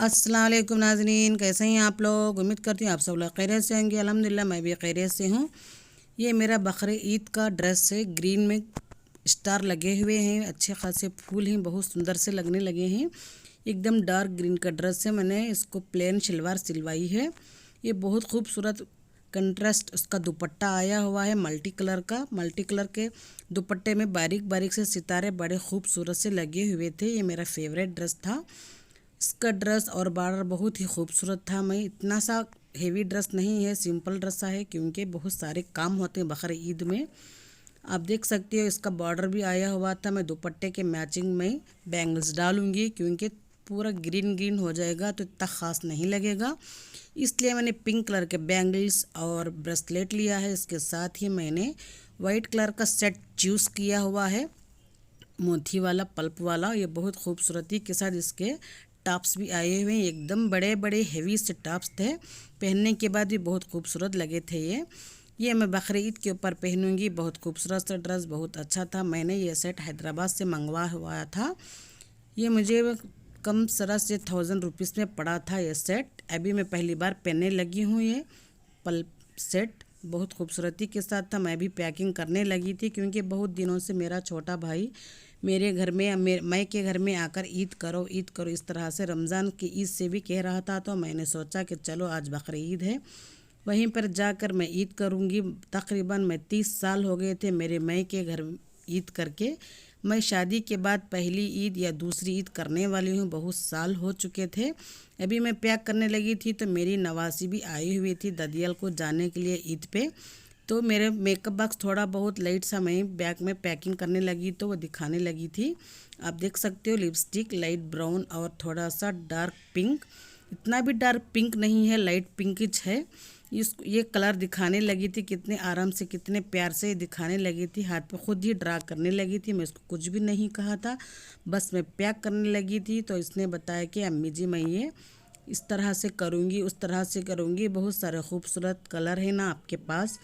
अस्सलाम वालेकुम नाज़रीन, कैसे हैं आप लोग। उम्मीद करती हूँ आप सब लोग खैरियत से होंगे। अल्हम्दुलिल्लाह मैं भी खैरियत से हूँ। ये मेरा बकरे ईद का ड्रेस है। ग्रीन में स्टार लगे हुए हैं, अच्छे खासे फूल हैं, बहुत सुंदर से लगने लगे हैं। एकदम डार्क ग्रीन का ड्रेस है। मैंने इसको प्लेन शलवार सिलवाई है। ये बहुत खूबसूरत कंट्रास्ट उसका दुपट्टा आया हुआ है, मल्टी कलर का। मल्टी कलर के दुपट्टे में बारीक बारीक से सितारे बड़े खूबसूरत से लगे हुए थे। ये मेरा फेवरेट ड्रेस था। इसका ड्रेस और बॉर्डर बहुत ही खूबसूरत था। मैं इतना सा हेवी ड्रेस नहीं है, सिंपल ड्रेस सा है, क्योंकि बहुत सारे काम होते हैं बकरे ईद में। आप देख सकते हो इसका बॉर्डर भी आया हुआ था। मैं दुपट्टे के मैचिंग में बैंगल्स डालूंगी, क्योंकि पूरा ग्रीन ग्रीन हो जाएगा तो इतना ख़ास नहीं लगेगा। इसलिए मैंने पिंक कलर के बैंगल्स और ब्रेसलेट लिया है। इसके साथ ही मैंने वाइट कलर का सेट चूज़ किया हुआ है, मोती वाला, पल्प वाला। ये बहुत खूबसूरती के साथ इसके टॉप्स भी आए हुए हैं। एकदम बड़े बड़े हेवी से टॉप्स थे, पहनने के बाद भी बहुत खूबसूरत लगे थे। ये मैं बकरे ईद के ऊपर पहनूंगी। बहुत खूबसूरत सा ड्रेस, बहुत अच्छा था। मैंने ये सेट हैदराबाद से मंगवा हुआ था। ये मुझे कम सरा से 1000 रुपीज़ में पड़ा था ये सेट। अभी मैं पहली बार पहनने लगी हूँ। ये पल्प सेट बहुत खूबसूरती के साथ था। मैं भी पैकिंग करने लगी थी, क्योंकि बहुत दिनों से मेरा छोटा भाई मेरे घर में मैं के घर में आकर ईद करो ईद करो इस तरह से रमज़ान की ईद से भी कह रहा था। तो मैंने सोचा कि चलो आज बकरी ईद है, वहीं पर जाकर मैं ईद करूंगी। तकरीबन मैं 30 साल हो गए थे मेरे मैं के घर ईद करके। मैं शादी के बाद पहली ईद या दूसरी ईद करने वाली हूँ। बहुत साल हो चुके थे। अभी मैं पैक करने लगी थी तो मेरी नवासी भी आई हुई थी ददियल को जाने के लिए ईद पे। तो मेरे मेकअप बॉक्स थोड़ा बहुत लाइट सा मैं बैग में पैकिंग करने लगी तो वो दिखाने लगी थी। आप देख सकते हो लिपस्टिक लाइट ब्राउन और थोड़ा सा डार्क पिंक। इतना भी डार्क पिंक नहीं है, लाइट पिंकिश है। ये कलर दिखाने लगी थी, कितने आराम से कितने प्यार से दिखाने लगी थी। हाथ पे खुद ही ड्रा करने लगी थी। मैं इसको कुछ भी नहीं कहा था, बस मैं पैक करने लगी थी। तो इसने बताया कि अम्मी जी मैं ये इस तरह से करूँगी, उस तरह से करूँगी। बहुत सारे खूबसूरत कलर है ना आपके पास।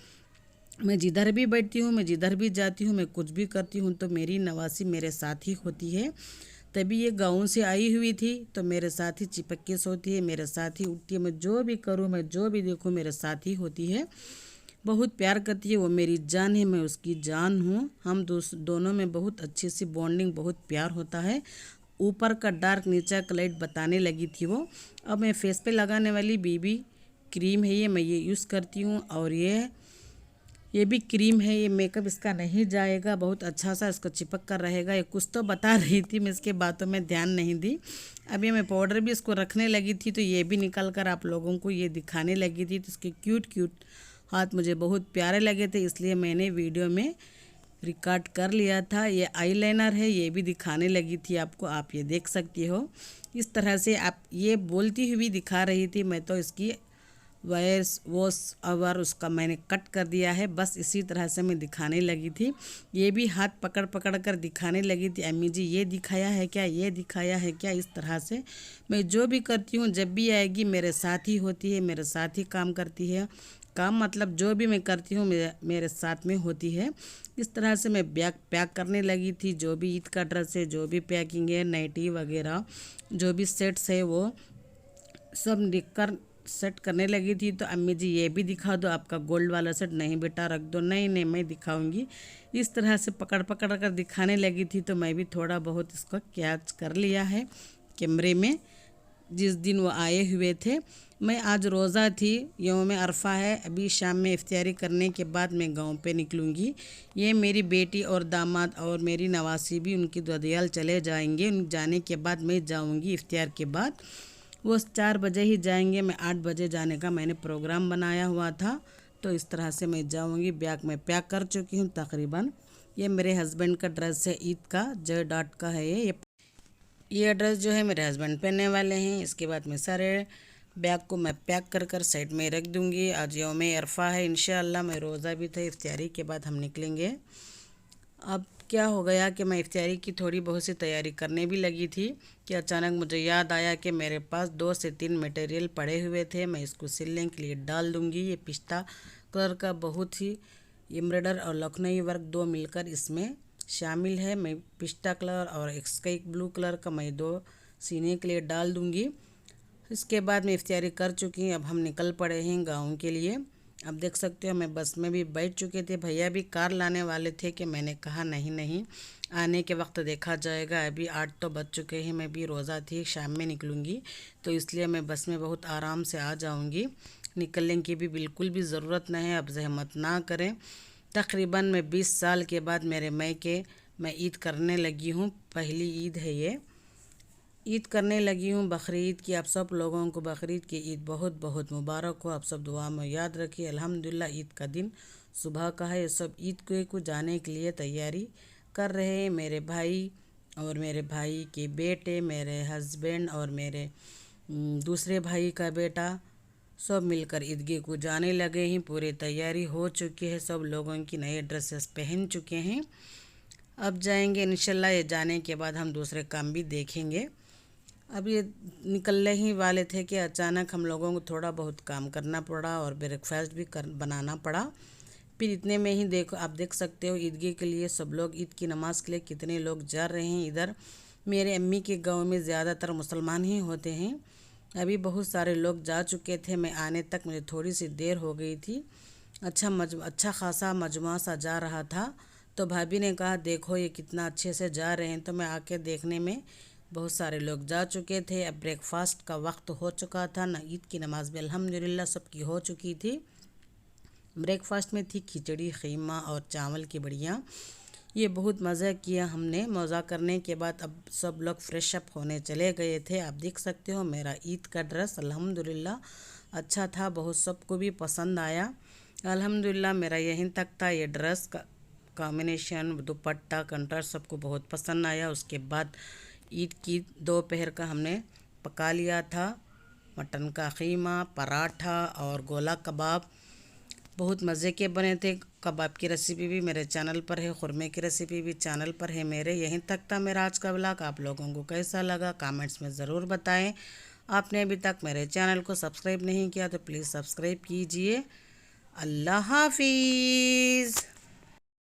मैं जिधर भी बैठती हूँ, मैं जिधर भी जाती हूँ, मैं कुछ भी करती हूँ तो मेरी नवासी मेरे साथ ही होती है। तभी ये गाँव से आई हुई थी तो मेरे साथ ही चिपक के सोती है, मेरे साथ ही उठती है। मैं जो भी करूँ, मैं जो भी देखूँ, मेरे साथ ही होती है। बहुत प्यार करती है, वो मेरी जान है, मैं उसकी जान हूँ। हम दोनों में बहुत अच्छी सी बॉन्डिंग, बहुत प्यार होता है। ऊपर का डार्क नीचे का लाइट बताने लगी थी वो। अब मैं फेस पे लगाने वाली बीबी क्रीम है, ये मैं ये यूज़ करती हूँ। और ये भी क्रीम है। ये मेकअप इसका नहीं जाएगा, बहुत अच्छा सा इसको चिपक कर रहेगा। ये कुछ तो बता रही थी, मैं इसके बातों में ध्यान नहीं दी। अभी मैं पाउडर भी इसको रखने लगी थी तो ये भी निकल कर आप लोगों को ये दिखाने लगी थी। तो इसके क्यूट क्यूट हाथ मुझे बहुत प्यारे लगे थे, इसलिए मैंने वीडियो में रिकॉर्ड कर लिया था। ये आईलाइनर है, ये भी दिखाने लगी थी आपको, आप ये देख सकती हो। इस तरह से आप ये बोलती हुई दिखा रही थी। मैं तो इसकी वॉइस ओवर उसका मैंने कट कर दिया है। बस इसी तरह से मैं दिखाने लगी थी। ये भी हाथ पकड़ पकड़ कर दिखाने लगी थी, अम्मी जी ये दिखाया है क्या, ये दिखाया है क्या। इस तरह से मैं जो भी करती हूँ, जब भी आएगी मेरे साथ ही होती है, मेरे साथ ही काम करती है। काम मतलब जो भी मैं करती हूँ मेरे साथ में होती है। इस तरह से मैं बैग पैक करने लगी थी। जो भी ईद का ड्रेस है, जो भी पैकिंग है, नाइटी वगैरह जो भी सेट्स है, वो सब लिख कर सेट करने लगी थी। तो अम्मी जी ये भी दिखा दो आपका गोल्ड वाला सेट। नहीं बेटा रख दो, नहीं नहीं मैं दिखाऊंगी। इस तरह से पकड़ पकड़ कर दिखाने लगी थी। तो मैं भी थोड़ा बहुत इसको कैच कर लिया है कैमरे में। जिस दिन वो आए हुए थे, मैं आज रोज़ा थी, यौम अरफा है। अभी शाम में इफ्तियारी करने के बाद मैं गांव पे निकलूँगी। ये मेरी बेटी और दामाद और मेरी नवासी भी उनकी ददियाल चले जाएंगे। उन जाने के बाद मैं जाऊँगी इफ्तियार के बाद। वो 4 बजे ही जाएंगे, मैं 8 बजे जाने का मैंने प्रोग्राम बनाया हुआ था। तो इस तरह से मैं जाऊंगी। बैग में पैक कर चुकी हूँ तकरीबन। ये मेरे हस्बैंड का ड्रेस है ईद का, जय डॉट का है ये ड्रेस जो है मेरे हस्बैंड पहनने वाले हैं। इसके बाद मैं सारे बैग को मैं पैक कर कर साइड में रख दूँगी। आज यौम अरफा है, इंशाअल्लाह मैं रोज़ा भी था। इफ्तियारी के बाद हम निकलेंगे। अब क्या हो गया कि मैं इफ्तियारी की थोड़ी बहुत सी तैयारी करने भी लगी थी कि अचानक मुझे याद आया कि मेरे पास 2 से 3 मटेरियल पड़े हुए थे। मैं इसको सिलने के लिए डाल दूँगी। ये पिस्ता कलर का बहुत ही एम्ब्रॉयडर और लखनई वर्क दो मिलकर इसमें शामिल है। मैं पिस्ता कलर और स्काई ब्लू कलर का मैं 2 सीने के लिए डाल दूँगी। इसके बाद मैं इफ्तियारी कर चुकी हूँ। अब हम निकल पड़े हैं गाँव के लिए। अब देख सकते हो मैं बस में भी बैठ चुके थे। भैया भी कार लाने वाले थे कि मैंने कहा नहीं नहीं, आने के वक्त देखा जाएगा। अभी 8 तो बज चुके हैं, मैं भी रोज़ा थी, शाम में निकलूँगी, तो इसलिए मैं बस में बहुत आराम से आ जाऊँगी। निकलने की भी बिल्कुल भी ज़रूरत नहीं है, अब जहमत ना करें। तकरीबन मैं 20 साल के बाद मेरे मैके मैं ईद करने लगी हूँ। पहली ईद है ये, ईद करने लगी हूँ बकरी ईद की। आप सब लोगों को बकरी ईद की ईद बहुत बहुत मुबारक हो। आप सब दुआ में याद रखिए। अल्हम्दुलिल्लाह ईद का दिन सुबह का है। सब ईद को जाने के लिए तैयारी कर रहे हैं। मेरे भाई और मेरे भाई के बेटे, मेरे हस्बैंड और मेरे दूसरे भाई का बेटा सब मिलकर ईदगाह को जाने लगे हैं। पूरी तैयारी हो चुकी है। सब लोगों की नए ड्रेसेस पहन चुके हैं। अब जाएंगे इंशाल्लाह। ये जाने के बाद हम दूसरे काम भी देखेंगे। अब ये निकलने ही वाले थे कि अचानक हम लोगों को थोड़ा बहुत काम करना पड़ा और ब्रेकफास्ट भी बनाना पड़ा। फिर इतने में ही देखो, आप देख सकते हो ईदगाह के लिए सब लोग ईद की नमाज़ के लिए कितने लोग जा रहे हैं। इधर मेरे अम्मी के गांव में ज़्यादातर मुसलमान ही होते हैं। अभी बहुत सारे लोग जा चुके थे। मैं आने तक मुझे थोड़ी सी देर हो गई थी। अच्छा खासा मजमा सा जा रहा था, तो भाभी ने कहा देखो ये कितना अच्छे से जा रहे हैं। तो मैं आके देखने में बहुत सारे लोग जा चुके थे। अब ब्रेकफास्ट का वक्त हो चुका था ना। ईद की नमाज़ भी अल्हम्दुलिल्लाह सबकी हो चुकी थी। ब्रेकफास्ट में थी खिचड़ी, खीमा और चावल की बढ़िया। ये बहुत मज़ा किया हमने। मज़ा करने के बाद अब सब लोग फ्रेश अप होने चले गए थे। आप देख सकते हो मेरा ईद का ड्रेस अल्हम्दुलिल्लाह अच्छा था, बहुत सबको भी पसंद आया। अल्हम्दुलिल्लाह मेरा यहीं तक था। ये ड्रेस का कॉम्बिनेशन, दुपट्टा, कंट्रास्ट सबको बहुत पसंद आया। उसके बाद ईद की दोपहर का हमने पका लिया था मटन का कीमा, पराठा और गोला कबाब। बहुत मज़े के बने थे। कबाब की रेसिपी भी मेरे चैनल पर है, खुरमे की रेसिपी भी चैनल पर है मेरे। यहीं तक था मेरा आज का व्लॉग। आप लोगों को कैसा लगा कमेंट्स में ज़रूर बताएं। आपने अभी तक मेरे चैनल को सब्सक्राइब नहीं किया तो प्लीज़ सब्सक्राइब कीजिए। अल्लाह हाफिज़।